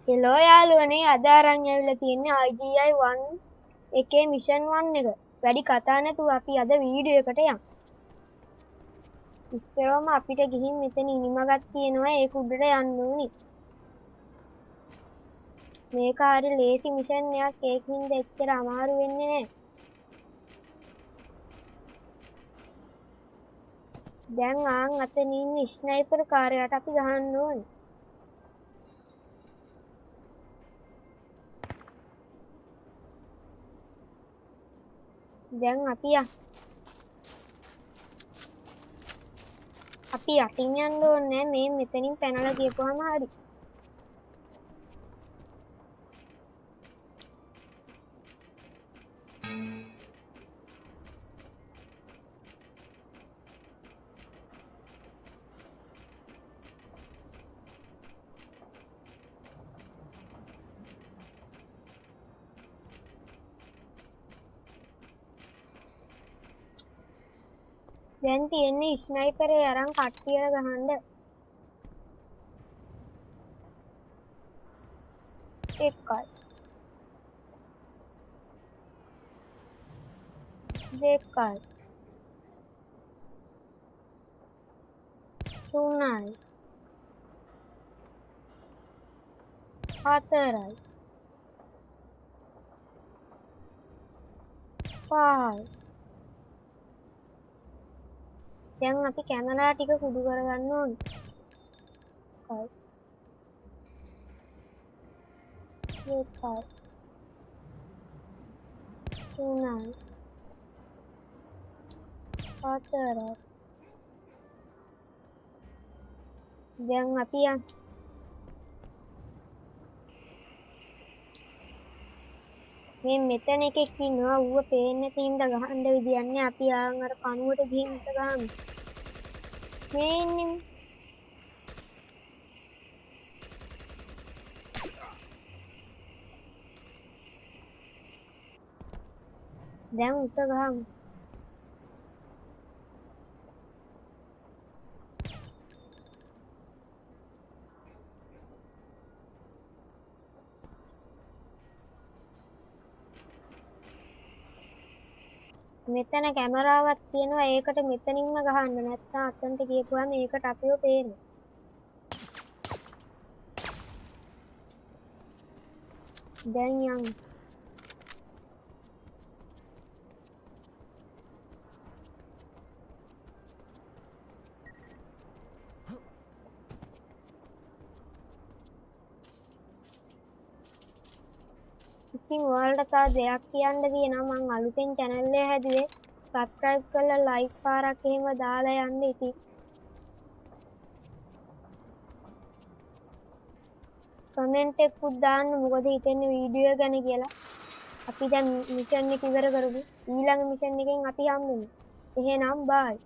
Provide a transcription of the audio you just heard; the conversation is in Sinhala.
හෙලෝ යාළුවනේ අද අරන් ඇවිල්ලා තියෙන්නේ IGI 1 එකේ මිෂන් 1 එක. වැඩි කතා නැතුව අපි අද වීඩියෝ එකට යමු. ඉස්සරවම අපිට ගිහින් මෙතන ඉනිමගක් තියෙනවා ඒක උඩට යන්න ඕනි. මේක හරි ලේසි මිෂන් එකක් ඒකින්ද එච්චර අමාරු වෙන්නේ නැහැ. දැන් ආන් අතන ඉන්න ස්නයිපර් කාර්යයට අපි ගහන්න ඕනි. දැන් අපි යටින් යන්න ඕනේ මේ මෙතනින් පැනලා ගියපුවාම හරි. දැන් තියෙන්නේ ස්නයිපරේ අරන් කට්ටියට ගහන්න. එකයි. දෙකයි. තුනයි. හතරයි. පහයි. දැන් අපි කැමරා ටික කුඩු කරගන්න ඕනේ. එකයි. දෙකයි. තුනයි. හතරයි. දැන් අපි මේ මෙතන එකෙක් ඉන්නවා ඌව පේන්නේ නැති හින්දා ගහන්න විදියක් නැහැ. අපි ආන් අර කණුවට ගිහින් ඉත ගහමු. මේ ඉන්නේ දැන් උත ගහමු. මෙතන කැමරාවක් තියෙනවා ඒකට මෙතනින්ම ගහන්න නැත්නම් අතනට ගියපුවාම ඒකට අපිව පේනවා. දැන් යමු. ඉතින් ඔයාලට තව දෙයක් කියන්න තියෙනවා මම අලුතෙන් channel එක හැදුවේ subscribe කරලා like පාරක් එහෙම දාලා යන්න. ඉතින් comment එකකුත් දාන්න මොකද හිතෙන්නේ වීඩියෝ ගැන කියලා. අපි දැන් මිෂන් එක ඉවර කරමු. ඊළඟ මිෂන් එකෙන් අපි හම්බෙමු. එහෙනම් bye.